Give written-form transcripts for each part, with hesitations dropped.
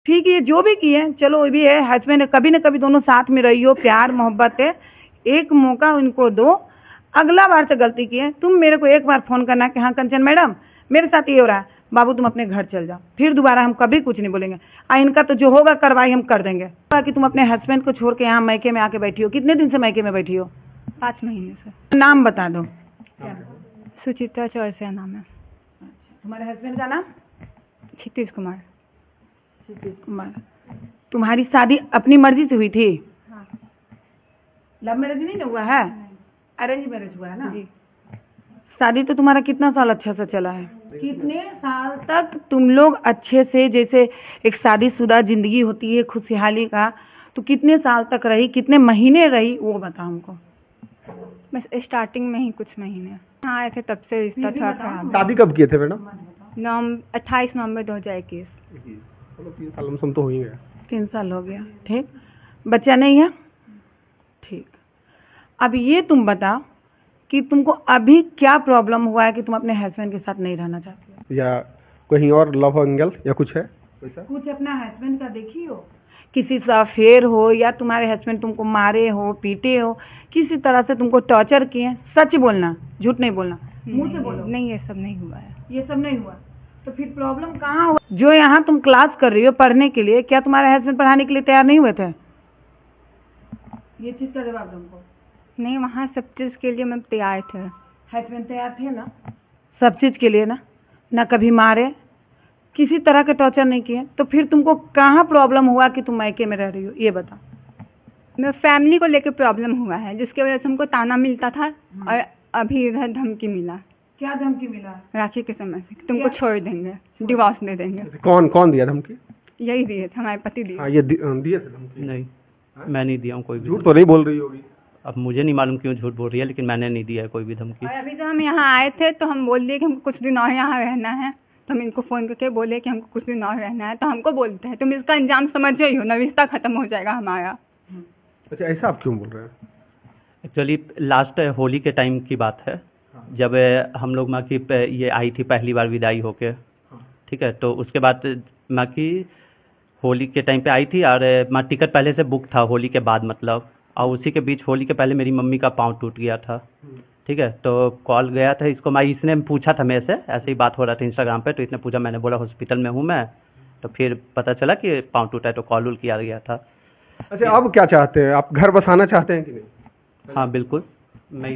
ठीक है, जो भी किए चलो, ये भी है हस्बैंड, कभी न कभी दोनों साथ में रही हो, प्यार मोहब्बत है, एक मौका उनको दो। अगला बार से गलती की है, तुम मेरे को एक बार फोन करना कि हाँ कंचन मैडम मेरे साथ ये हो रहा है, बाबू तुम अपने घर चल जाओ, फिर दोबारा हम कभी कुछ नहीं बोलेंगे। इनका तो जो होगा कार्रवाई हम कर देंगे। कि तुम अपने हस्बैंड को छोड़ के यहाँ मैके में आके बैठी हो, कितने दिन से मैके में बैठी हो? 5 महीने से। नाम बता दो। सुचित्रा चौरसिया नाम है। तुम्हारे हस्बैंड का नाम? क्षितिज कुमार। क्षितिज कुमार। तुम्हारी शादी अपनी मर्जी से हुई थी? हाँ। लव मैरिज नहीं ना हुआ है, अरेंज मैरिज हुआ है ना जी। शादी तो तुम्हारा कितना साल अच्छा से चला है? कितने साल तक तुम लोग अच्छे से, जैसे एक शादीशुदा जिंदगी होती है खुशहाली का, तो कितने साल तक रही, कितने महीने रही, वो बताओ हमको। बस स्टार्टिंग में ही कुछ महीने हाँ आए थे, तब से रिश्ता थोड़ा खराब। शादी कब किए थे मैडम? 28 नवंबर 2021। चलो 3 साल में तो हो ही गया। 3 साल हो गया, ठीक। बच्चा नहीं है? ठीक। अब ये तुम बताओ कि तुमको अभी क्या प्रॉब्लम हुआ है कि तुम अपने हस्बैंड के साथ नहीं रहना चाहती हो? या कहीं और लव एंगल या कुछ है वैसा? कुछ अपना हस्बैंड का देखी हो, किसी से अफेयर हो, या तुम्हारे हस्बैंड तुमको मारे हो, पीटे हो, किसी तरह से तुमको टॉर्चर किए? सच बोलना, झूठ नहीं बोलना, मुंह से बोलो। नहीं, ये सब नहीं हुआ है। ये सब नहीं हुआ तो फिर प्रॉब्लम कहाँ हुआ? जो यहाँ तुम क्लास कर रही हो पढ़ने के लिए, क्या तुम्हारे हस्बैंड पढ़ाने के लिए तैयार नहीं हुए थे? ये चीज का जवाब तुमको। नहीं, वहाँ सब चीज़ के लिए मैं तैयार थे। हस्बैंड तैयार थे ना सब चीज के लिए? ना कभी मारे, किसी तरह के टॉर्चर नहीं किए, तो फिर तुमको कहाँ प्रॉब्लम हुआ कि तुम मायके में रह रही हो, ये बताओ। मेरे फैमिली को लेकर प्रॉब्लम हुआ है, जिसकी वजह से हमको ताना मिलता था और अभी इधर धमकी मिला। क्या धमकी मिला? राखी के समय से तुमको छोड़ देंगे, डिवोर्स दे देंगे। कौन दिया धमकी? यही दिए थे, हमारे पति दिए। हाँ, ये दिए थे धमकी? नहीं, मैं नहीं दिया हूँ कोई भी। झूठ तो नहीं बोल रही होगी? अब मुझे नहीं मालूम क्यों झूठ बोल रही है, लेकिन मैंने नहीं दिया है कोई भी धमकी। और अभी जब हम यहाँ आए थे तो हम बोल दिए कि हमको कुछ दिन और यहाँ रहना है, तो हम इनको फ़ोन करके बोले कि हमको कुछ दिन और रहना है, तो हमको बोलते हैं तुम इसका अंजाम समझ रही हो ना, रिश्ता खत्म हो जाएगा हमारा। अच्छा, ऐसा आप क्यों बोल रहे हैं? एक्चुअली लास्ट होली के टाइम की बात है, जब हम लोग माँ की ये आई थी पहली बार विदाई होके, ठीक है। तो उसके बाद माँ की होली के टाइम पे आई थी, और माँ टिकट पहले से बुक था होली के बाद, मतलब, और उसी के बीच होली के पहले मेरी मम्मी का पाँव टूट गया था, ठीक है। तो कॉल गया था इसको, मैं इसने पूछा था मेरे से, ऐसे ही बात हो रहा था इंस्टाग्राम पे, तो इसने पूछा, मैंने बोला हॉस्पिटल में हूँ मैं, तो फिर पता चला कि पाँव टूटा है, तो कॉल किया गया था। अच्छा, अब क्या चाहते हैं आप? घर बसाना चाहते हैं कि नहीं? हाँ बिल्कुल,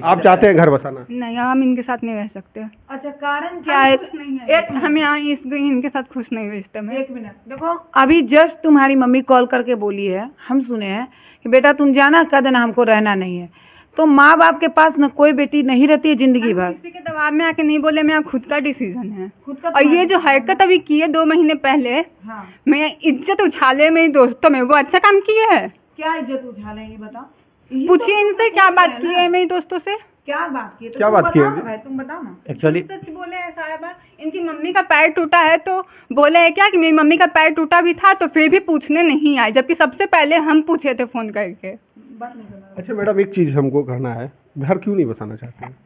आप चाहते हैं घर बसाना? नहीं, हम इनके साथ नहीं रह सकते। अच्छा, कारण क्या है? एक हम यहाँ इनके साथ खुश नहीं हुए रिश्ते में। एक मिनट देखो, अभी जस्ट तुम्हारी मम्मी कॉल करके बोली है, हम सुने हैं कि बेटा तुम जाना, कह देना हमको रहना नहीं है। तो माँ बाप के पास न कोई बेटी नहीं रहती है जिंदगी भर। किसी के दबाव में आके नहीं बोले, मेरा खुद का डिसीजन है। खुद का और ये जो हरकत अभी की है 2 महीने पहले, हाँ। मैं इज्जत उछाले मेरी दोस्तों में, वो अच्छा काम किया है। क्या इज्जत उछाले ये बताओ? पूछिए इनसे क्या बात की है मेरी दोस्तों से। क्या बात की? तो क्या तुम बात की है? बताओ ना भाई, तुम बताओ ना। एक्चुअली सच बोले है सारा बात। इनकी मम्मी का पैर टूटा है तो बोले है क्या कि मेरी मम्मी का पैर टूटा भी था, तो फिर भी पूछने नहीं आए, जबकि सबसे पहले हम पूछे थे फोन करके। बात नहीं करना। अच्छा मैडम, एक चीज हमको कहना है, घर क्यों नहीं बसाना चाहते हैं?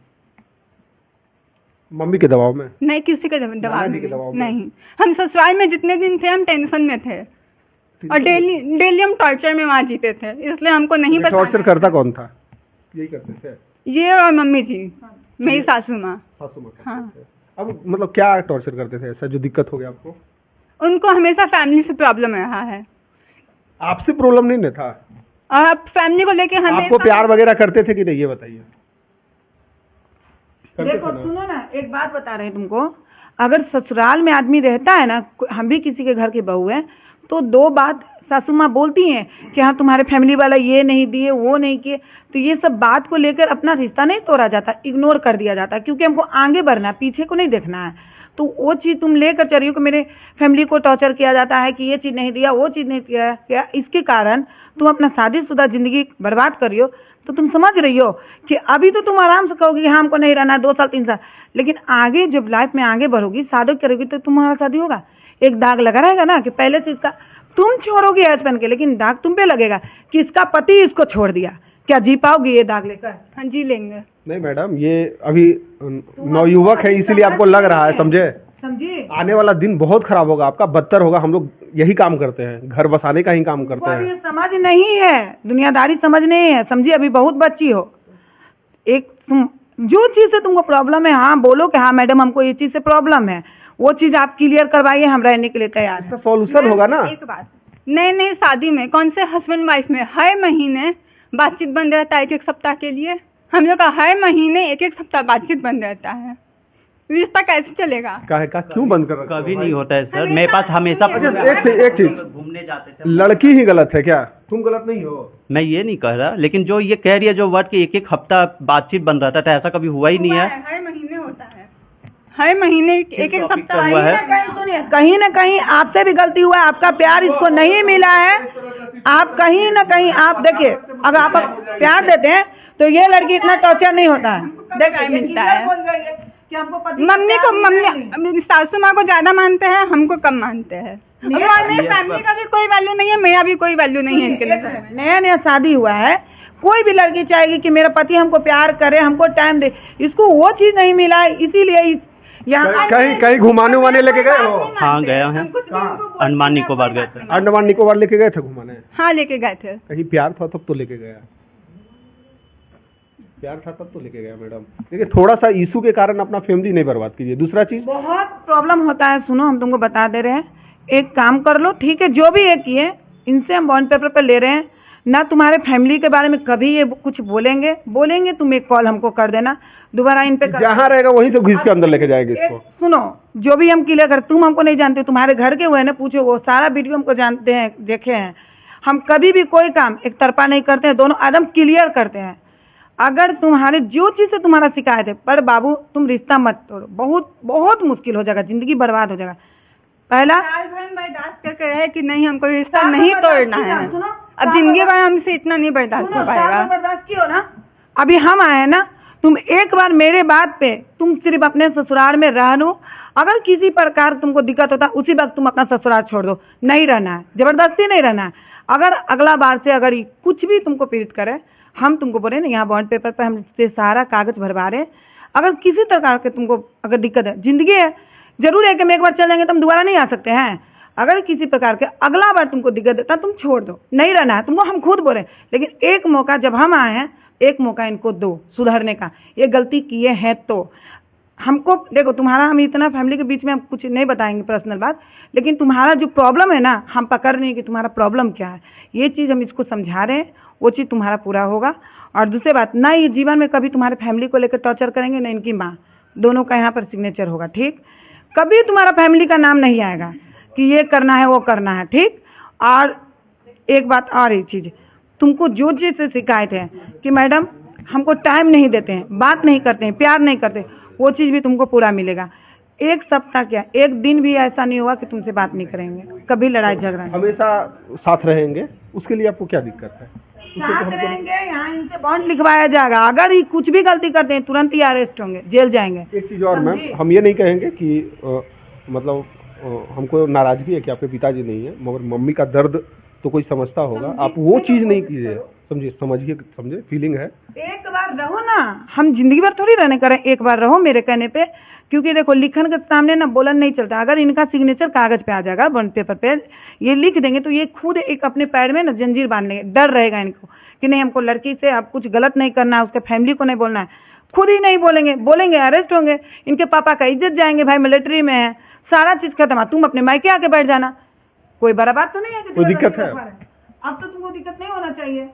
मम्मी के दबाव में? नहीं, किसी के नाना दबाव जी के दबाव में में? नहीं। हम ससुराल में जितने दिन थे हम टेंशन में थे, और डेली हम टॉर्चर में वहाँ जीते थे, इसलिए हमको नहीं पता। टॉर्चर करता कौन था? यही करते थे ये और मम्मी जी, मेरी सासू माँ। सासू माँ करते हाँ। थे। अब मतलब क्या टॉर्चर करते थे ऐसा जो दिक्कत हो गया आपको? उनको हमेशा फैमिली से प्रॉब्लम रहा है, आपसे प्रॉब्लम नहीं ना था? और अब फैमिली को लेके हमें आपको प्यार वगैरह करते थे कि नहीं, ये बताइए। करते देखो थे ना? सुनो ना, एक बात बता रहे हैं तुमको, अगर ससुराल में आदमी रहता है ना, हम भी किसी के घर की बहू है, तो 2 बात सासू माँ बोलती हैं कि हाँ तुम्हारे फैमिली वाला ये नहीं दिए, वो नहीं किए, तो ये सब बात को लेकर अपना रिश्ता नहीं तोड़ा जाता, इग्नोर कर दिया जाता, क्योंकि हमको आगे बढ़ना है, पीछे को नहीं देखना है। तो वो चीज़ तुम लेकर चल रही हो कि मेरे फैमिली को टॉर्चर किया जाता है, कि ये चीज़ नहीं दिया, वो चीज़ नहीं किया क्या, इसके कारण तुम अपना शादीशुदा जिंदगी बर्बाद कर रही हो। तो तुम समझ रही हो कि अभी तो तुम आराम से कहोगी कि हाँ हमको नहीं रहना 2 साल 3 साल, लेकिन आगे जब लाइफ में आगे बढ़ोगी, शादी करोगी, तो तुम्हारा शादी होगा, एक दाग लगा रहेगा ना कि पहले से इसका, तुम छोड़ोगे हस्बैंड के, लेकिन दाग तुम पे लगेगा कि इसका पति इसको छोड़ दिया। क्या जी पाओगी ये दाग लेकर? हाँ जी लेंगे। नहीं मैडम, ये अभी नवयुवक है इसीलिए आपको लग रहा है, समझे? समझिए। आने वाला दिन बहुत खराब होगा आपका, बदतर होगा। हम लोग यही काम करते हैं, घर बसाने का ही काम करते अभी हैं। ये समझ नहीं है, दुनियादारी समझ नहीं है, समझिए। अभी बहुत बच्ची हो, एक तुम जो चीज़ से तुमको प्रॉब्लम है, हाँ बोलो कि हाँ मैडम हमको ये चीज़ से प्रॉब्लम है, वो चीज़ आप क्लियर करवाइए, हम रहने के लिए तैयार हैं। इसका सॉल्यूशन होगा ना। एक बात, नई नई शादी में कौन से हस्बैंड वाइफ में हर महीने बातचीत बंद रहता है, एक सप्ताह के लिए। हम लोग का हर महीने एक सप्ताह बातचीत बंद रहता है, रिश्ता कैसे चलेगा? का क्यों बंद कर रखा है? कभी नहीं होता है सर, मेरे पास हमेशा अच्छा, एक चीज, घूमने जाते थे। लड़की ही गलत है क्या? तुम गलत नहीं हो। मैं ये नहीं कह रहा, लेकिन जो ये कह रही है जो वर्ड कि एक हफ्ता बातचीत बंद रहता था, ऐसा कभी हुआ ही नहीं है। हर महीने होता है, हर महीने एक सप्ताह हुआ है। सुनिए, कहीं ना कहीं आपसे भी गलती हुआ है, आपका प्यार इसको नहीं मिला है। आप कहीं ना कहीं, आप देखिए, अगर आप प्यार देते हैं तो ये लड़की इतना टॉर्चर नहीं होता है। देखिए मिलता है। कि हमको पति मम्मी को, मम्मी सासू माँ को ज्यादा मानते हैं, हमको कम मानते हैं। मेरी फैमिली का भी कोई वैल्यू नहीं है, मेरा भी कोई वैल्यू नहीं है इनके लिए। नया नया शादी हुआ है, कोई भी लड़की चाहेगी कि मेरा पति हमको प्यार करे, हमको टाइम दे, इसको वो चीज नहीं मिला है, इसीलिए यहाँ कहीं घुमाने उमाने लेके गए हो? हाँ गया है, अंडमान निकोबार गए थे। अंडमान निकोबार लेके गए थे घुमाने? हाँ लेके गए थे। कहीं प्यार था तब तो लेके गया, प्यार था तब तो लेके गया मैडम। देखिए, थोड़ा सा इशू के कारण अपना फैमिली नहीं बर्बाद कीजिए। दूसरा चीज, बहुत प्रॉब्लम होता है। सुनो, हम तुमको बता दे रहे हैं, एक काम कर लो, ठीक है, जो भी ये किए, इनसे हम बॉन्ड पेपर पे ले रहे हैं ना। तुम्हारे फैमिली के बारे में कभी ये कुछ बोलेंगे तुम एक कॉल हमको कर देना, दोबारा इन पे जहाँ रहेगा वहीं से घिस के अंदर लेके जाएंगे इसको। सुनो, जो भी हम क्लियर कर, तुम हमको नहीं जानते, तुम्हारे घर के हुए ना, पूछो, वो सारा वीडियो हमको जानते हैं, देखे हैं। हम कभी भी कोई काम एक तरफा नहीं करते हैं, दोनों एकदम क्लियर करते हैं। अगर तुम्हारे जो चीज़ से तुम्हारा शिकायत है, पर बाबू तुम रिश्ता मत तोड़ो, बहुत बहुत मुश्किल हो जाएगा, जिंदगी बर्बाद हो जाएगा। पहला बर्दाश्त करके रहे कि नहीं, हमको रिश्ता नहीं तोड़ना है। अब जिंदगी भर हमसे इतना नहीं बर्दाश्त हो पाएगा। बर्दाश्त किया ना, अभी हम आए हैं ना, तुम एक बार मेरे बात पे, तुम सिर्फ अपने ससुराल में रह लो। अगर किसी प्रकार तुमको दिक्कत होता, उसी वक्त तुम अपना ससुराल छोड़ दो, नहीं रहना है, जबरदस्ती नहीं रहना है। अगर अगला बार से अगर कुछ भी तुमको पीड़ित करे, हम तुमको बोले ना, यहाँ बॉन्ड पेपर पे हम सारा कागज भरवा रहे हैं। अगर किसी प्रकार के तुमको अगर दिक्कत है, जिंदगी है, जरूर है कि हम एक बार चल जाएंगे तो हम दोबारा नहीं आ सकते हैं। अगर किसी प्रकार के अगला बार तुमको दिक्कत देता, तुम छोड़ दो, नहीं रहना है तुमको, हम खुद बोले। लेकिन एक मौका जब हम आए हैं, एक मौका इनको दो सुधरने का। ये गलती किए हैं तो हमको, देखो तुम्हारा, हम इतना फैमिली के बीच में हम कुछ नहीं बताएंगे पर्सनल बात, लेकिन तुम्हारा जो प्रॉब्लम है ना, हम पकड़ रहे हैं कि तुम्हारा प्रॉब्लम क्या है। ये चीज़ हम इसको समझा रहे हैं, वो चीज़ तुम्हारा पूरा होगा। और दूसरी बात, ना ये जीवन में कभी तुम्हारे फैमिली को लेकर टॉर्चर करेंगे, ना इनकी माँ, दोनों का यहाँ पर सिग्नेचर होगा, ठीक। कभी तुम्हारा फैमिली का नाम नहीं आएगा कि ये करना है वो करना है, ठीक। और एक बात और, एक चीज़, तुमको जो चीज़ से शिकायत है कि मैडम हमको टाइम नहीं देते हैं, बात नहीं करते हैं, प्यार नहीं करते, वो चीज़ भी तुमको पूरा मिलेगा। एक सप्ताह क्या, एक दिन भी ऐसा नहीं होगा कि तुमसे बात नहीं करेंगे, कभी लड़ाई झगड़ा नहीं। हमेशा साथ रहेंगे, उसके लिए आपको क्या दिक्कत है? साथ रहेंगे, यहाँ इनसे बॉन्ड लिखवाया जाएगा। अगर ये कुछ भी गलती करते हैं, तुरंत ही अरेस्ट होंगे, जेल जाएंगे। एक चीज़ और मैम, हम ये नहीं कहेंगे कि मतलब हमको नाराजगी है कि आपके पिताजी नहीं है, मगर मम्मी का दर्द तो कोई समझता होगा। आप वो चीज़ नहीं कीजिए, समझिए, समझे, फीलिंग है। एक बार रहो ना, हम जिंदगी भर थोड़ी रहने करें, एक बार रहो मेरे कहने पे। क्योंकि देखो, लिखन के सामने ना बोलन नहीं चलता। अगर इनका सिग्नेचर कागज पे आ जाएगा, बॉन्ड पेपर पे ये लिख देंगे, तो ये खुद एक अपने पैर में ना जंजीर बांध लेंगे। डर रहेगा इनको कि नहीं, हमको लड़की से अब कुछ गलत नहीं करना है, उसके फैमिली को नहीं बोलना है। खुद ही नहीं बोलेंगे अरेस्ट होंगे, इनके पापा का इज्जत जाएंगे, भाई मिलिट्री में है, सारा चीज खत्म। तुम अपने मायके आके बैठ जाना, कोई बड़ा बात तो नहीं है। कोई दिक्कत है? अब तो तुमको दिक्कत नहीं होना चाहिए।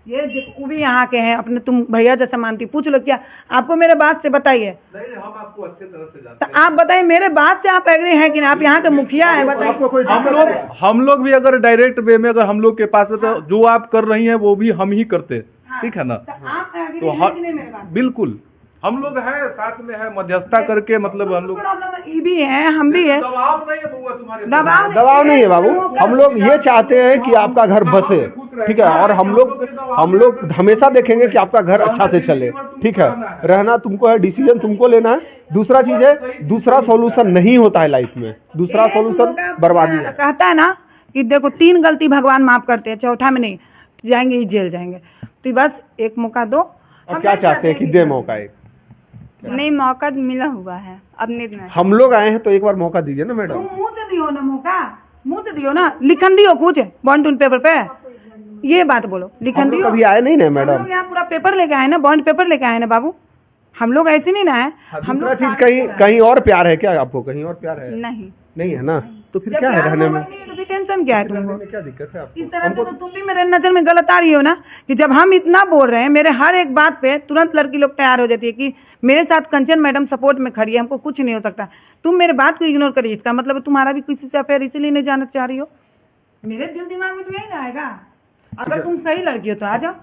ये वो भी यहाँ के हैं, अपने तुम भैया जैसा मानती, पूछ लो क्या आपको मेरे बात से बताइए। नहीं, हम आपको अच्छे तरह से जानते हैं। तो आप बताइए, मेरे बात से आप एग्री हैं कि नहीं? आप यहाँ के मुखिया हैं, बताइए। हम लोग भी अगर डायरेक्ट वे में अगर हम लोग के पास है तो जो आप कर रही हैं वो भी हम ही करते हैं, ठीक है ना? आप एग्री तो हैं कि नहीं मेरे बात? बिल्कुल, हम लोग हैं साथ में, है मध्यस्थता करके, मतलब हम लोग ये भी है, हम भी है। दबाव नहीं है बुआ तुम्हारे, दबाव नहीं है बाबू। हम लोग ये चाहते हैं कि आपका घर बसे, ठीक है, और हम लोग हमेशा देखेंगे कि आपका घर अच्छा से चले, ठीक है। रहना तुमको है, डिसीजन तुमको लेना है। दूसरा चीज है, दूसरा सॉल्यूशन नहीं होता है लाइफ में, दूसरा सॉल्यूशन बर्बादी है। कहता है ना कि देखो, 3 गलती भगवान माफ करते हैं, चौथा में नहीं जाएंगे, ही जेल जाएंगे। तो बस एक मौका दो। अब क्या चाहते हैं कि दे मौका एक? नहीं, मौका मिला हुआ है, अब नहीं। हम लोग आए हैं तो एक बार मौका दीजिए ना मैडम। तुम मुंह से दियो ना मौका, मुंह से दियो ना, लिखन दियो कुछ बॉन्ड टून पेपर पे, ये बात बोलो, लिखन हम लोग दियो। कभी आए नहीं ना हम मैडम। लोग यहाँ पूरा पेपर लेके आए ना, बॉन्ड पेपर लेके आए ना बाबू, हम लोग ऐसे नहीं ना है। हम दूसरा लोग चीज कहीं कहीं और प्यार है क्या आपको? कहीं और प्यार है? नहीं, नहीं है ना, तो फिर जब क्या है प्यार रहने में? मोहब्बत नहीं है तो फिर टेंशन क्या है तुमको? रहने में क्या दिक्कत है आपको? इस तरह से तो तुम भी मेरे नजर में गलत आ रही हो ना, कि जब हम इतना बोल रहे हैं, मेरे हर एक बात पे तुरंत लड़की लोग तैयार हो जाती है कि मेरे साथ कंचन मैडम सपोर्ट में खड़ी है, हमको कुछ नहीं हो सकता। तुम मेरे बात को इग्नोर करिए, इसका मतलब तुम्हारा भी किसी से अफेयर इसीलिए नहीं जानना चाह रही हो। मेरे दिल दिमाग में तो यही ना आएगा। अगर तुम सही लड़की हो तो आ जाओ।